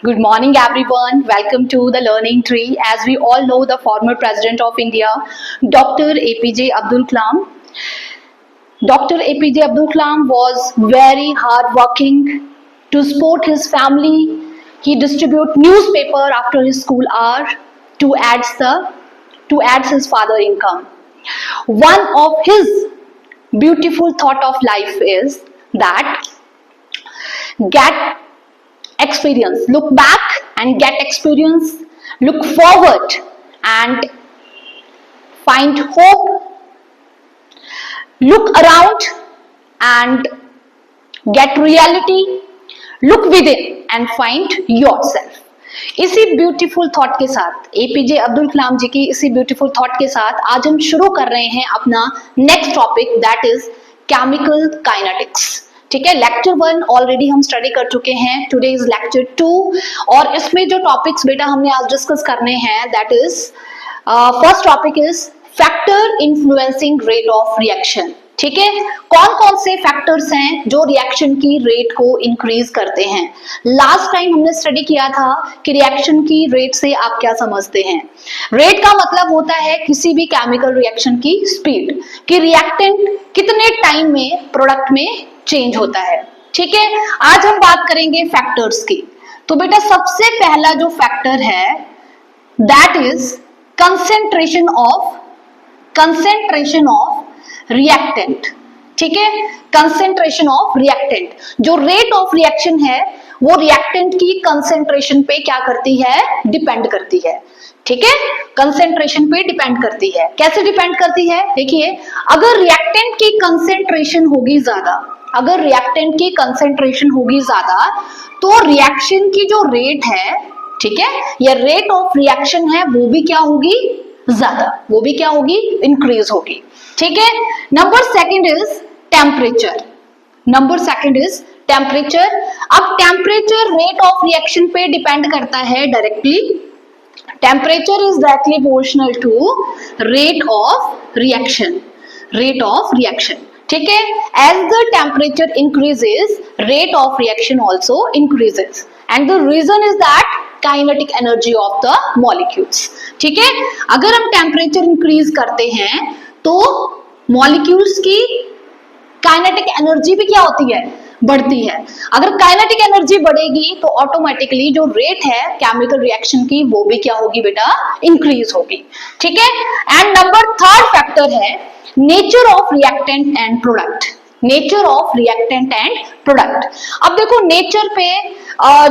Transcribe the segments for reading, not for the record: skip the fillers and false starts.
Good morning, everyone. Welcome to the Learning Tree. As we all know, the former President of India, Dr. APJ Abdul Kalam. Dr. APJ Abdul Kalam was very hardworking to support his family. He distributed newspaper after his school hour to add his father income. One of his beautiful thought of life is that get experience, look back and get experience, look forward and find hope, look around and get reality, look within and find yourself. इसी beautiful thought के साथ, APJ Abdul Kalam जी की इसी beautiful thought के साथ आज हम शुरू कर रहे हैं अपना next topic, that is chemical kinetics. ठीक है, लेक्चर 1 ऑलरेडी हम स्टडी कर चुके हैं. टुडे इज लेक्चर 2 और इसमें जो टॉपिक्स बेटा हमने आज डिस्कस करने हैं, that is first topic is factor influencing rate of reaction. ठीक है, कौन कौन से फैक्टर्स हैं जो रिएक्शन की रेट को इंक्रीज करते हैं. लास्ट टाइम हमने स्टडी किया था कि रिएक्शन की रेट से आप क्या समझते हैं. रेट का मतलब होता है किसी भी केमिकल रिएक्शन की स्पीड, कि रिएक्टेंट कितने टाइम में प्रोडक्ट में चेंज होता है. ठीक है, आज हम बात करेंगे फैक्टर्स की. तो बेटा सबसे पहला जो फैक्टर है that is concentration of reactant. ठीक है, कंसेंट्रेशन ऑफ रिएक्टेंट. जो रेट ऑफ रिएक्शन है वो रिएक्टेंट की कंसेंट्रेशन पे क्या करती है, डिपेंड करती है. ठीक है, कंसेंट्रेशन पे डिपेंड करती है. कैसे डिपेंड करती है, देखिए अगर रिएक्टेंट की कंसेंट्रेशन होगी ज्यादा, अगर रिएक्टेंट की कंसेंट्रेशन होगी ज्यादा तो रिएक्शन की जो रेट है, ठीक है, या रेट ऑफ रिएक्शन है वो भी क्या होगी, ज्यादा, वो भी क्या होगी, इंक्रीज होगी. ठीक है, number second is temperature. Number second is temperature. अब टेम्परेचर रेट ऑफ रिएक्शन पे डिपेंड करता है directly. Temperature is directly proportional to rate of reaction. Rate of reaction. ठीक है, as the temperature increases rate of reaction also increases and the reason is that kinetic energy of the molecules. ठीक है, अगर हम temperature increase करते हैं तो molecules की काइनेटिक एनर्जी भी क्या होती है, बढ़ती है. अगर काइनेटिक एनर्जी बढ़ेगी तो ऑटोमेटिकली जो रेट है केमिकल रिएक्शन की वो भी क्या होगी बेटा, इंक्रीज होगी. ठीक है, एंड नंबर थर्ड फैक्टर है nature of reactant and product. Nature of reactant and product. अब देखो नेचर पे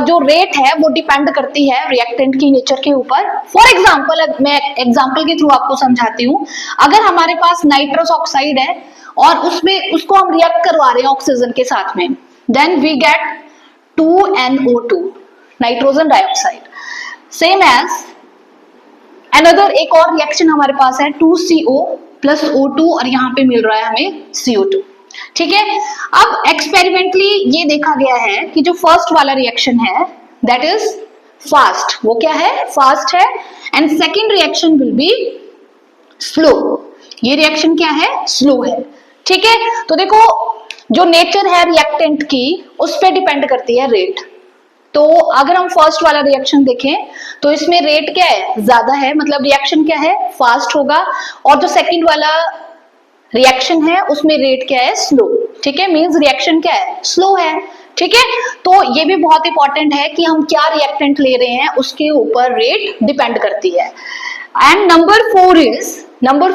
जो रेट है वो डिपेंड करती है रिएक्टेंट की नेचर के ऊपर. फॉर एग्जांपल, मैं एग्जांपल के थ्रू आपको समझाती हूँ. अगर हमारे पास नाइट्रस ऑक्साइड है और उसमें उसको हम रिएक्ट करवा रहे हैं ऑक्सीजन के साथ में, then we get 2NO2, nitrogen dioxide. Same as another एक और रिएक्शन हमारे पास है 2CO प्लस O2 और यहाँ पे मिल रहा है हमें CO2. ठीक है, अब एक्सपेरिमेंटली ये देखा गया है कि जो फर्स्ट वाला रिएक्शन है दैट इज फास्ट. वो क्या है, फास्ट है. And second reaction will be slow. ये रिएक्शन क्या है, स्लो है. ठीक है, तो देखो जो नेचर है रिएक्टेंट की उस पर डिपेंड करती है रेट. तो अगर हम फर्स्ट वाला रिएक्शन देखें तो इसमें रेट क्या है, ज्यादा है, मतलब रिएक्शन क्या है, फास्ट होगा. और जो सेकंड वाला रिएक्शन है उसमें रेट क्या है, स्लो. ठीक है, मींस रिएक्शन क्या है, स्लो है. ठीक है, तो ये भी बहुत इंपॉर्टेंट है कि हम क्या रिएक्टेंट ले रहे हैं उसके ऊपर रेट डिपेंड करती है. And number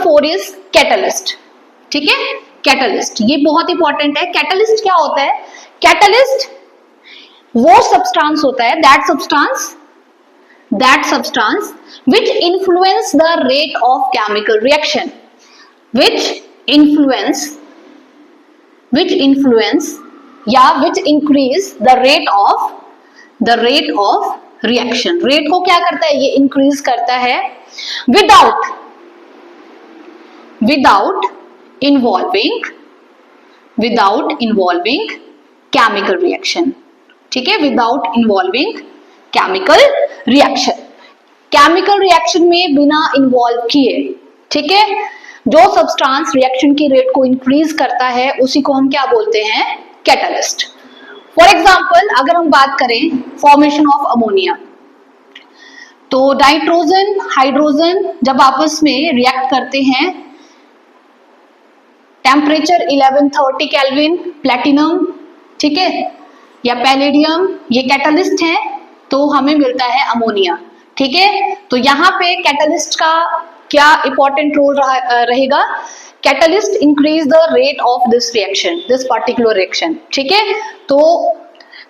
4 is catalyst. ठीक है, कैटलिस्ट ये बहुत इंपॉर्टेंट है. कैटलिस्ट क्या होता है, कैटलिस्ट वो सब्सटेंस होता है, that substance which influence the rate of chemical reaction, which influence या which increase the rate of reaction. Rate को क्या करता है, ये इंक्रीज करता है without involving chemical reaction. ठीक है, without involving chemical reaction. Chemical reaction में बिना इन्वॉल्व किए, ठीक है, जो सब्सटेंस रिएक्शन की रेट को इंक्रीज करता है उसी को हम क्या बोलते हैं, कैटलिस्ट. फॉर एग्जाम्पल अगर हम बात करें फॉर्मेशन ऑफ अमोनिया, तो नाइट्रोजन हाइड्रोजन जब आपस में रिएक्ट करते हैं, टेम्परेचर 1130 केल्विन, प्लेटिनम, ठीक है, या पैलेडियम, ये कैटलिस्ट है, तो हमें मिलता है अमोनिया, ठीक है। तो यहाँ पे कैटलिस्ट का क्या इंपॉर्टेंट रोल रहेगा, catalyst increase the rate of this reaction, this particular reaction, ठीक है। तो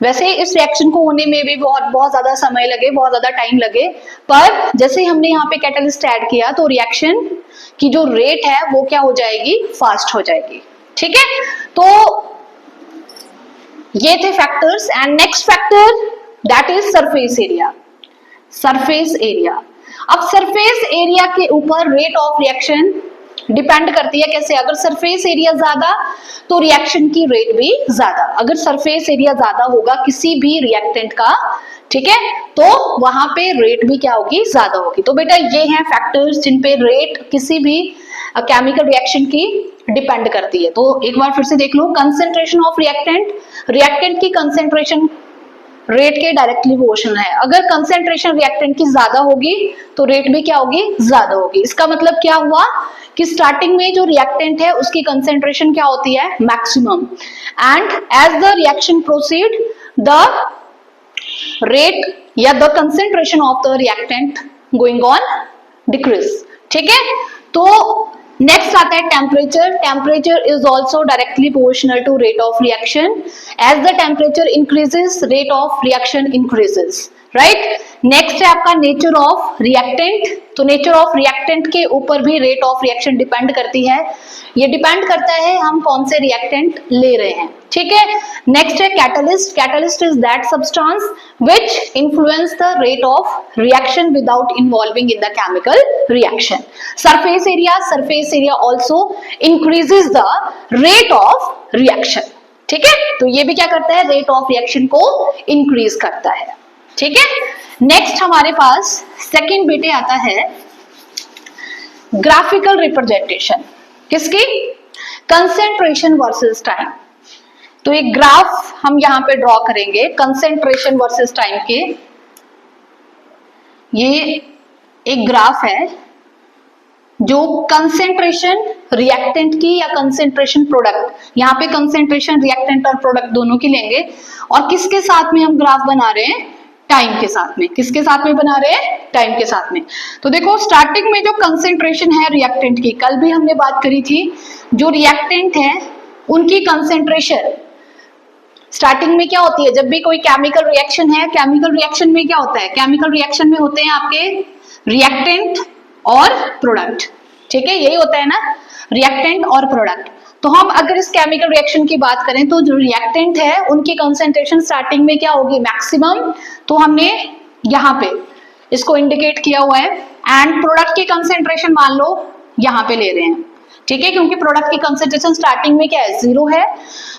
वैसे इस रिएक्शन को होने में भी बहुत ज्यादा समय लगे, बहुत ज्यादा टाइम लगे, पर जैसे हमने यहाँ पे कैटलिस्ट ऐड किया तो रिएक्शन की जो रेट है वो क्या हो जाएगी, फास्ट हो जाएगी, ठीक है। तो ये थे factors. And next factor that is surface area. Surface area, अब सरफेस एरिया के ऊपर रेट ऑफ रिएक्शन डिपेंड करती है। कैसे, अगर सरफेस एरिया ज्यादा तो रिएक्शन की रेट भी ज्यादा। अगर सरफेस एरिया ज्यादा होगा किसी भी रिएक्टेंट का, ठीक है, तो वहां पे रेट भी क्या होगी, ज्यादा होगी। तो बेटा ये हैं फैक्टर्स जिन पे रेट किसी भी केमिकल रिएक्शन की डिपेंड करती है। तो एक बार फिर से देख लो, कंसेंट्रेशन ऑफ रिएक्टेंट, रिएक्टेंट की कंसेंट्रेशन रेट के डायरेक्टली प्रोपोर्शनल है। अगर कंसेंट्रेशन रिएक्टेंट की ज्यादा होगी तो रेट भी क्या होगी, ज्यादा होगी। इसका मतलब क्या हुआ कि स्टार्टिंग में जो रिएक्टेंट है उसकी कंसेंट्रेशन क्या होती है, maximum, and as the reaction proceed the rate या the concentration of the reactant going on decrease, ठीक है। तो नेक्स्ट आता है temperature. Temperature is also directly proportional to rate of reaction. As the temperature increases rate of reaction increases, right. Next है आपका nature of reactant. तो nature of reactant के ऊपर भी रेट ऑफ रिएक्शन डिपेंड करती है। ये डिपेंड करता है हम कौन से रिएक्टेंट ले रहे हैं, ठीक है। नेक्स्ट है catalyst. Catalyst is that substance which influence the rate of reaction without involving in the chemical reaction. Surface area, surface area also increases the rate of reaction, ठीक है। तो ये भी क्या करता है, रेट ऑफ रिएक्शन को इंक्रीज करता है, ठीक है। नेक्स्ट हमारे पास सेकंड बेटे आता है ग्राफिकल रिप्रेजेंटेशन, किसकी, कंसेंट्रेशन वर्सेस टाइम। तो एक ग्राफ हम यहां पे ड्रॉ करेंगे कंसेंट्रेशन वर्सेस टाइम के। ये एक ग्राफ है जो कंसेंट्रेशन रिएक्टेंट की या कंसेंट्रेशन प्रोडक्ट, यहाँ पे कंसेंट्रेशन रिएक्टेंट और प्रोडक्ट दोनों की लेंगे, और किसके साथ में हम ग्राफ बना रहे हैं, टाइम के साथ में। किसके साथ में बना रहे हैं, टाइम के साथ में। तो देखो स्टार्टिंग में जो कंसेंट्रेशन है रिएक्टेंट की, कल भी हमने बात करी थी, जो रिएक्टेंट है उनकी कंसेंट्रेशन स्टार्टिंग में क्या होती है, जब भी कोई केमिकल रिएक्शन है, केमिकल रिएक्शन में क्या होता है, केमिकल रिएक्शन में होते हैं आपके रिएक्टेंट और प्रोडक्ट, ठीक है, यही होता है ना, रिएक्टेंट और प्रोडक्ट। तो हम अगर इस केमिकल रिएक्शन की बात करें तो जो रिएक्टेंट है उनकी कंसेंट्रेशन स्टार्टिंग में क्या होगी, मैक्सिमम। तो हमने यहाँ पे इसको इंडिकेट किया हुआ है। एंड प्रोडक्ट की कंसेंट्रेशन मान लो यहाँ पे ले रहे हैं, ठीक है, क्योंकि प्रोडक्ट की कंसेंट्रेशन स्टार्टिंग में क्या है, 0 है।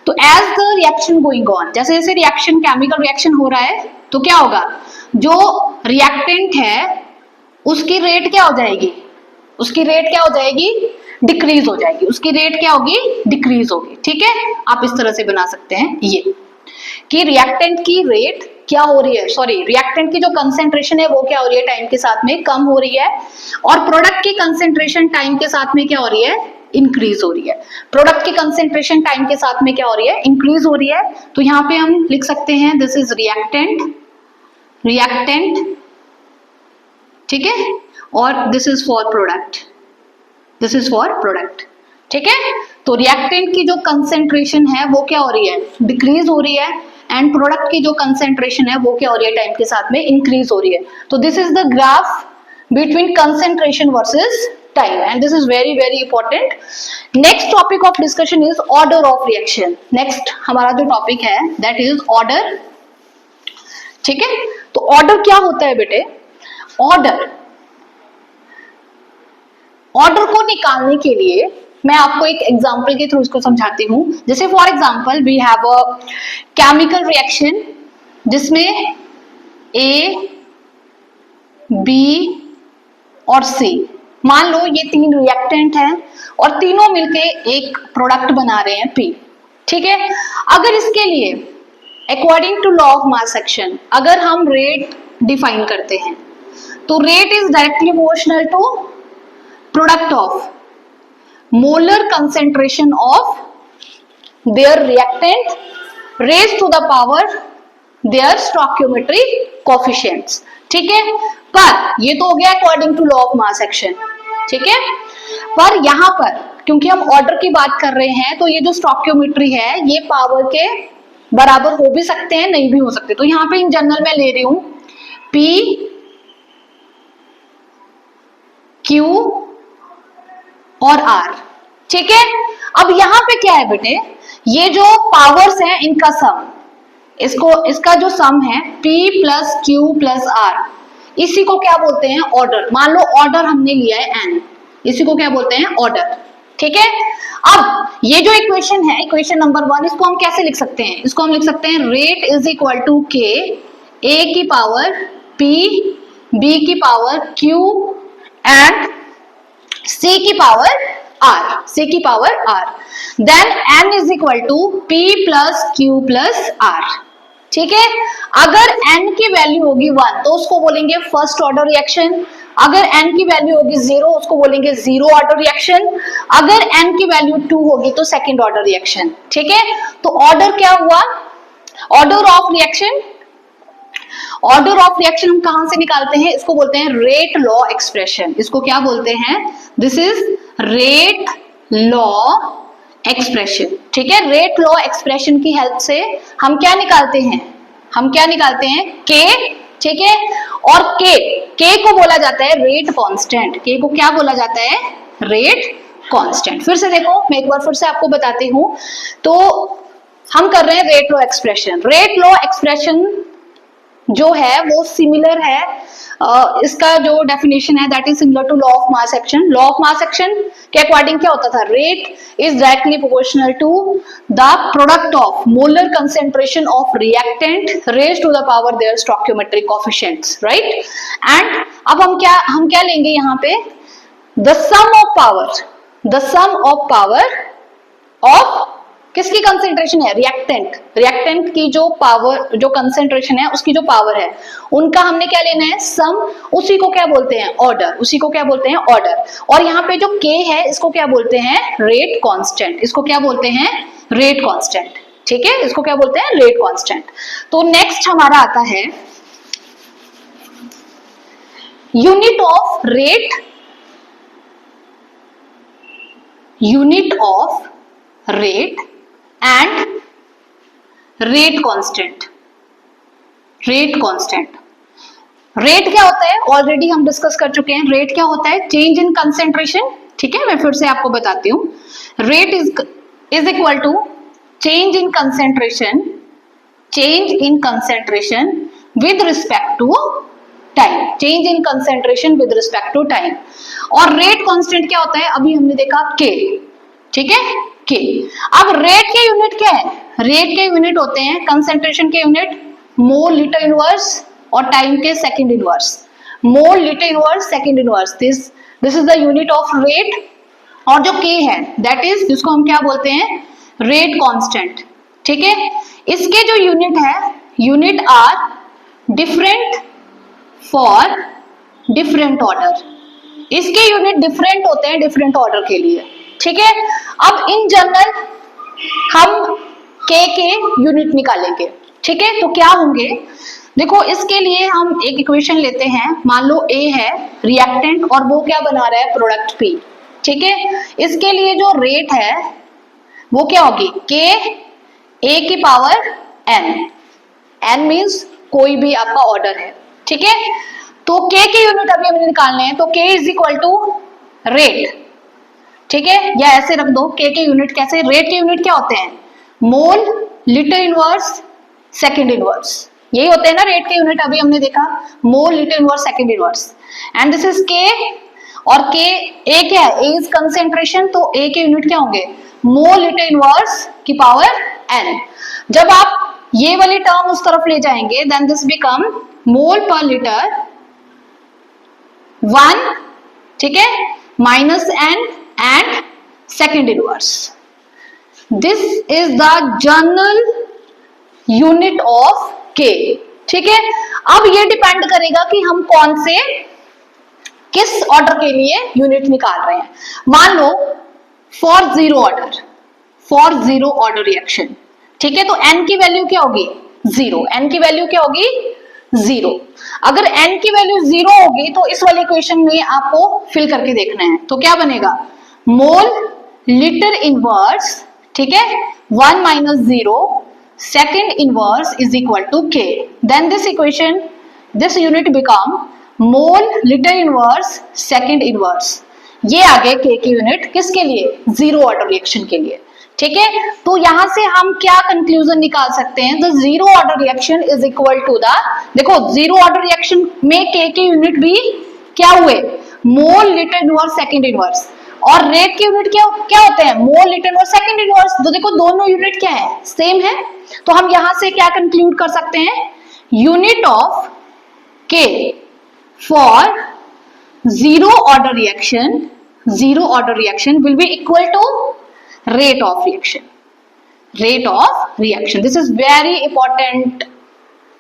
तो as the reaction going on, जैसे जैसे रिएक्शन केमिकल रिएक्शन हो रहा है तो क्या होगा, जो रिएक्टेंट है उसकी रेट क्या हो जाएगी, उसकी रेट क्या हो जाएगी, डिक्रीज हो जाएगी, उसकी रेट क्या होगी, डिक्रीज होगी, ठीक है। आप इस तरह से बना सकते हैं ये कि रिएक्टेंट की रेट क्या हो रही है, सॉरी रिएक्टेंट की जो कंसेंट्रेशन है वो क्या हो रही है, टाइम के साथ में कम हो रही है, और प्रोडक्ट की कंसेंट्रेशन टाइम के साथ में क्या हो रही है, इंक्रीज हो रही है। प्रोडक्ट की कंसेंट्रेशन टाइम के साथ में क्या हो रही है, इंक्रीज हो रही है। तो यहाँ पे हम लिख सकते हैं दिस इज रिएक्टेंट, रिएक्टेंट, ठीक है, और this is for product, this is for product, ठीक है। तो रिएक्टेंट की जो कंसेंट्रेशन है वो क्या हो रही है, डिक्रीज हो रही है, एंड प्रोडक्ट की जो कंसेंट्रेशन है वो क्या हो रही है, टाइम के साथ में इंक्रीज हो रही है। तो this is the graph between concentration versus time, and this is very very important. Next topic of discussion is order of reaction. Next हमारा जो टॉपिक है दैट इज ऑर्डर, ठीक है। तो ऑर्डर क्या होता है बेटे, ऑर्डर, ऑर्डर को निकालने के लिए मैं आपको एक एग्जांपल के थ्रू इसको समझाती हूं। जैसे for example we have a chemical reaction जिसमें ए, बी और सी, मान लो ये 3 रिएक्टेंट हैं और तीनों मिलके एक प्रोडक्ट बना रहे हैं पी, ठीक है। अगर इसके लिए according to law of mass action अगर हम रेट डिफाइन करते हैं तो rate is directly proportional to product of molar concentration of their reactant raise to the power their stoichiometry coefficients. ठीक है, पर ये तो हो गया according to law of mass action. ठीक है, पर यहां पर क्योंकि हम ऑर्डर की बात कर रहे हैं तो ये जो स्टोइकियोमेट्री है ये पावर के बराबर हो भी सकते हैं, नहीं भी हो सकते। तो यहां पे इन जनरल मैं ले रही हूं P Q और R। ठीक है, अब यहां पे क्या है बेटे, ये जो पावर्स हैं इनका सम, इसका जो सम है P plus Q plus R, इसी को क्या बोलते हैं ऑर्डर। मान लो ऑर्डर हमने लिया है n, इसी को क्या बोलते हैं ऑर्डर। ठीक है, अब ये जो इक्वेशन है इक्वेशन नंबर 1, इसको हम कैसे लिख सकते हैं, इसको हम लिख सकते हैं rate is equal to K A की पावर P B की पावर Q एंड C की power R, then n is equal to P plus Q plus R। ठीक है, अगर n की वैल्यू होगी 1 तो उसको बोलेंगे फर्स्ट ऑर्डर रिएक्शन, अगर n की वैल्यू होगी 0 उसको बोलेंगे जीरो ऑर्डर रिएक्शन, अगर n की वैल्यू 2 होगी तो सेकेंड ऑर्डर रिएक्शन। ठीक है, तो ऑर्डर क्या हुआ, ऑर्डर ऑफ रिएक्शन हम कहां से निकालते हैं, इसको बोलते हैं रेट लॉ एक्सप्रेशन। इसको क्या बोलते हैं, this is rate law expression. ठीक है, रेट लॉ एक्सप्रेशन की हेल्प से हम क्या निकालते हैं, K। ठीक है, और K को बोला जाता है रेट कांस्टेंट, K को क्या बोला जाता है, रेट कांस्टेंट। फिर से देखो, मैं एक बार फिर से आपको बताती हूं। तो हम कर रहे हैं rate law expression. Rate law expression जो है वो सिमिलर है, इसका जो डेफिनेशन है that is similar to law of mass action. Law of mass action के अकॉर्डिंग क्या होता था, rate is directly proportional to the product of molar concentration of reactant raise to the power their stoichiometric coefficients, right. And अब हम क्या लेंगे यहाँ पे, the sum of power of किसकी कंसेंट्रेशन है, रिएक्टेंट की जो पावर, जो कंसेंट्रेशन है उसकी जो पावर है उनका हमने क्या लेना है, सम। उसी को क्या बोलते हैं, ऑर्डर। और यहाँ पे जो K है इसको क्या बोलते हैं, रेट कांस्टेंट। ठीक है, इसको क्या बोलते हैं, रेट कांस्टेंट। तो नेक्स्ट हमारा आता है unit of rate and rate constant. Rate क्या होता है, ऑलरेडी हम डिस्कस कर चुके हैं। रेट क्या होता है, चेंज इन कंसेंट्रेशन। ठीक है, मैं फिर से आपको बताती हूँ। Rate is equal to change in concentration with respect to time. और रेट कांस्टेंट क्या होता है, अभी हमने देखा K। ठीक है, K। अब रेट के यूनिट क्या है, रेट के यूनिट होते हैं, कंसेंट्रेशन के यूनिट मोल लीटर इनवर्स और टाइम के second inverse. Mole litre inverse, second inverse, this is the unit of rate. और जो K है दैट इज, जिसको हम क्या बोलते हैं, रेट कांस्टेंट। ठीक है, इसके जो unit are different for different order. इसके यूनिट डिफरेंट होते हैं डिफरेंट ऑर्डर के लिए। ठीक है, अब इन जनरल हम K के यूनिट निकालेंगे। ठीक है, तो क्या होंगे, देखो इसके लिए हम एक इक्वेशन लेते हैं। मान लो A है रिएक्टेंट और वो क्या बना रहा है, प्रोडक्ट P। ठीक है, इसके लिए जो रेट है वो क्या होगी, K A की पावर n मीन्स कोई भी आपका ऑर्डर है। ठीक है, तो K के यूनिट अभी हमें निकालने हैं, तो K is equal to rate. ठीक है, या ऐसे रख दो, K के यूनिट कैसे, रेट के यूनिट क्या होते हैं, mole litre inverse second inverse, यही होते हैं ना रेट के यूनिट। अभी हमने देखा mole litre inverse second inverse, and this is K। और K A क्या है, A इज कंसेंट्रेशन, तो A के यूनिट क्या होंगे, मोल लीटर इनवर्स की पावर n। जब आप ये वाली टर्म उस तरफ ले जाएंगे देन दिस बिकम मोल पर लीटर 1, ठीक है, minus n and second inverse. This is the general unit of के। ठीक है, अब ये डिपेंड करेगा कि हम कौन से किस ऑर्डर के लिए यूनिट निकाल रहे हैं। मान लो फॉर जीरो ऑर्डर रिएक्शन, ठीक है, तो n की वैल्यू क्या होगी, जीरो। n की वैल्यू क्या होगी, जीरो। अगर n की वैल्यू जीरो होगी तो इस वाले इक्वेशन में आपको फिल करके देखना है, तो क्या बनेगा, मोल लिटर इनवर्स, ठीक है, 1 minus zero second inverse is equal to k. Then this equation, this unit become mole litre inverse second inverse. ये आ गए के यूनिट किसके लिए, जीरो ऑर्डर रिएक्शन के लिए। ठीक है, तो यहां से हम क्या कंक्लूजन निकाल सकते हैं, the zero order reaction is equal to the, देखो जीरो ऑर्डर रिएक्शन में के यूनिट भी क्या हुए, mole litre inverse second inverse, और रेट के यूनिट क्या क्या होते हैं, mole litre inverse second inverse. तो देखो दोनों यूनिट क्या है, सेम है। तो हम यहां से क्या कंक्लूड कर सकते हैं, unit of k for zero order reaction will be equal to rate of reaction। This is very important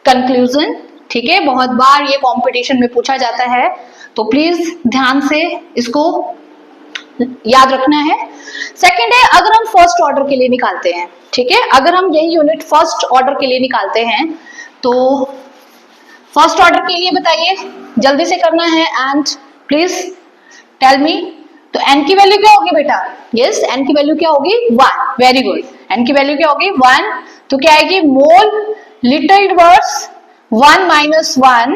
conclusion। ठीक है, बहुत बार ये कंपटीशन में पूछा जाता है, तो प्लीज ध्यान से इसको याद रखना है। सेकंड है, अगर हम फर्स्ट ऑर्डर के लिए निकालते हैं, ठीक है, अगर हम यही यूनिट फर्स्ट ऑर्डर के लिए निकालते हैं, तो फर्स्ट ऑर्डर के लिए बताइए, जल्दी से करना है एंड प्लीज टेल मी। तो n की वैल्यू क्या होगी बेटा, यस n की वैल्यू क्या होगी, 1। वेरी गुड, n की वैल्यू क्या होगी, 1। तो क्या आएगी, mole litre inverse 1 minus 1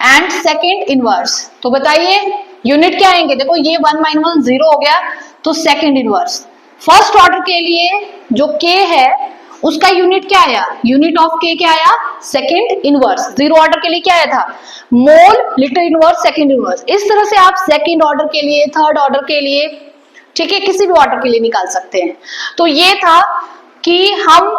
and second inverse. तो बताइए यूनिट क्या आएंगे, देखो ये 1 माइनस 1 0 हो गया, तो सेकेंड इनवर्स। फर्स्ट ऑर्डर के लिए जो k है उसका यूनिट क्या आया, यूनिट ऑफ k क्या आया, सेकेंड इनवर्स। जीरो ऑर्डर के लिए क्या आया था, मोल लिटर इनवर्स सेकेंड इनवर्स। इस तरह से आप सेकेंड ऑर्डर के लिए, थर्ड ऑर्डर के लिए, ठीक है, किसी भी ऑर्डर के लिए निकाल सकते हैं। तो ये था कि हम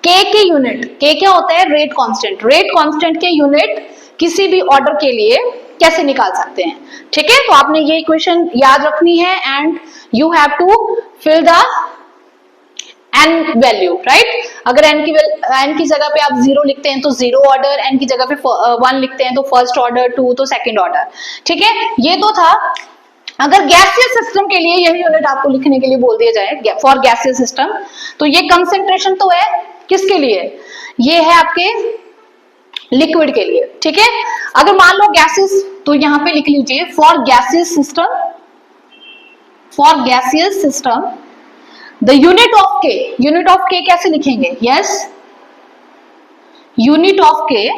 k के यूनिट, k क्या होता है, रेट कांस्टेंट के यूनिट किसी भी ऑर्डर के लिए कैसे निकाल सकते हैं। ठीक है, तो आपने ये इक्वेशन याद रखनी है and you have to fill the n value, right. अगर n की जगह पे आप 0 लिखते हैं तो जीरो ऑर्डर, n की जगह पे 1 लिखते हैं तो फर्स्ट ऑर्डर, 2 तो सेकंड ऑर्डर। ठीक है, ये तो था। अगर गैसियस सिस्टम के लिए यही यूनिट आपको लिखने के लिए बोल दिया जाए फॉर गैसियस सिस्टम, तो ये कंसेंट्रेशन तो है किसके लिए, ये है आपके लिक्विड के लिए। ठीक है, अगर मान लो गैसेस, तो यहां पे लिख लीजिए for gaseous system the unit of के कैसे लिखेंगे, यस, यूनिट ऑफ के,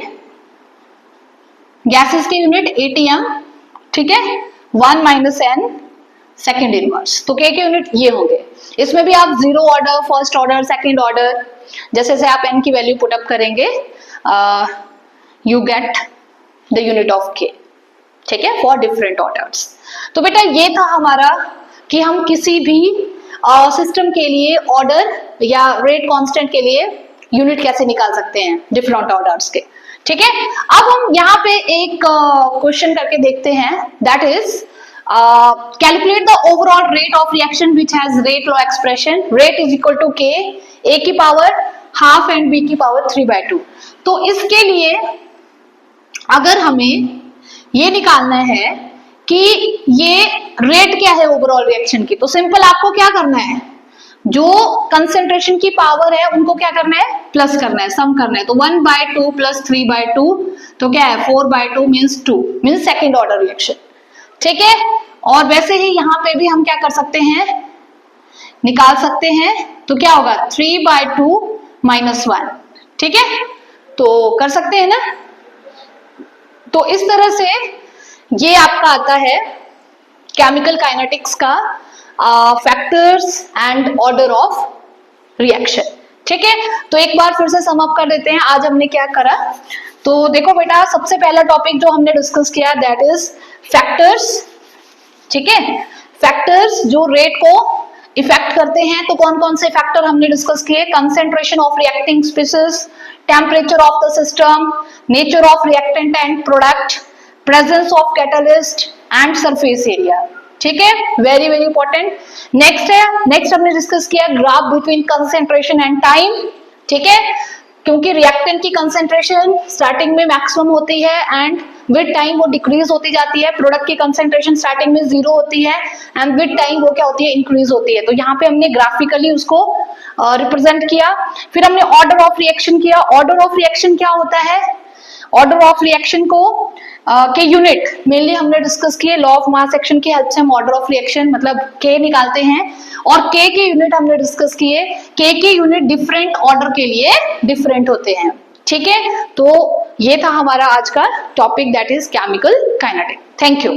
गैसेस के यूनिट एटीएम, ठीक है, 1 माइनस n सेकेंड इनवर्स। तो के यूनिट ये होंगे। इसमें भी आप zero order, first order, second order, जैसे जैसे आप n की वैल्यू पुट अप करेंगे you get the unit of के। ठीक है, फॉर डिफरेंट ऑर्डर्स। तो बेटा ये था हमारा कि हम किसी भी सिस्टम के लिए ऑर्डर या रेट कांस्टेंट के लिए यूनिट कैसे निकाल सकते हैं डिफरेंट ऑर्डर्स के। ठीक है, अब हम यहाँ पे एक क्वेश्चन करके देखते हैं, that is calculate the overall rate of reaction which has rate law expression, rate is equal to k, A की पावर हाफ एंड बी की पावर 3/2। तो इसके लिए अगर हमें ये निकालना है कि ये रेट क्या है ओवरऑल रिएक्शन की, तो सिंपल आपको क्या करना है, जो कंसेंट्रेशन की पावर है उनको क्या करना है, प्लस करना है, सम करना है। तो 1/2 प्लस 3/2 तो क्या है, 4/2 means 2 means second order reaction. ठीक है, और वैसे ही यहाँ पे भी हम क्या कर सकते हैं, निकाल सकते हैं। तो क्या होगा, 3/2 माइनस 1। ठीक है, तो कर सकते हैं ना। तो इस तरह से ये आपका आता है केमिकल काइनेटिक्स का factors and order of reaction. ठीक है, तो एक बार फिर से सम अप कर देते हैं आज हमने क्या करा। तो देखो बेटा, सबसे पहला टॉपिक जो हमने डिस्कस किया दैट इज फैक्टर्स। ठीक है, फैक्टर्स जो रेट को इफेक्ट करते हैं, तो कौन कौन से फैक्टर हमने डिस्कस किए, concentration of reacting species, temperature of the system, nature of reactant and product, presence of catalyst and surface area. ठीक है, वेरी वेरी इंपॉर्टेंट। नेक्स्ट हमने डिस्कस किया graph between concentration and time. ठीक है, क्योंकि reactant की concentration starting में maximum होती है एंड विद टाइम वो डिक्रीज होती जाती है। प्रोडक्ट की कंसेंट्रेशन स्टार्टिंग में 0 होती है एंड विद टाइम वो क्या होती है, इंक्रीज होती है। तो यहाँ पे हमने ग्राफिकली उसको रिप्रेजेंट किया। फिर हमने ऑर्डर ऑफ रिएक्शन किया। ऑर्डर ऑफ रिएक्शन क्या होता है? ऑर्डर ऑफ रिएक्शन को के यूनिट मेनली हमने डिस्कस किए। लॉ ऑफ मास एक्शन की हेल्प से हम ऑर्डर ऑफ रिएक्शन मतलब के निकालते हैं और के यूनिट हमने डिस्कस किए। के यूनिट डिफरेंट ऑर्डर के लिए डिफरेंट होते हैं। ठीक है, तो ये था हमारा आज का topic, that is chemical kinetic. Thank you.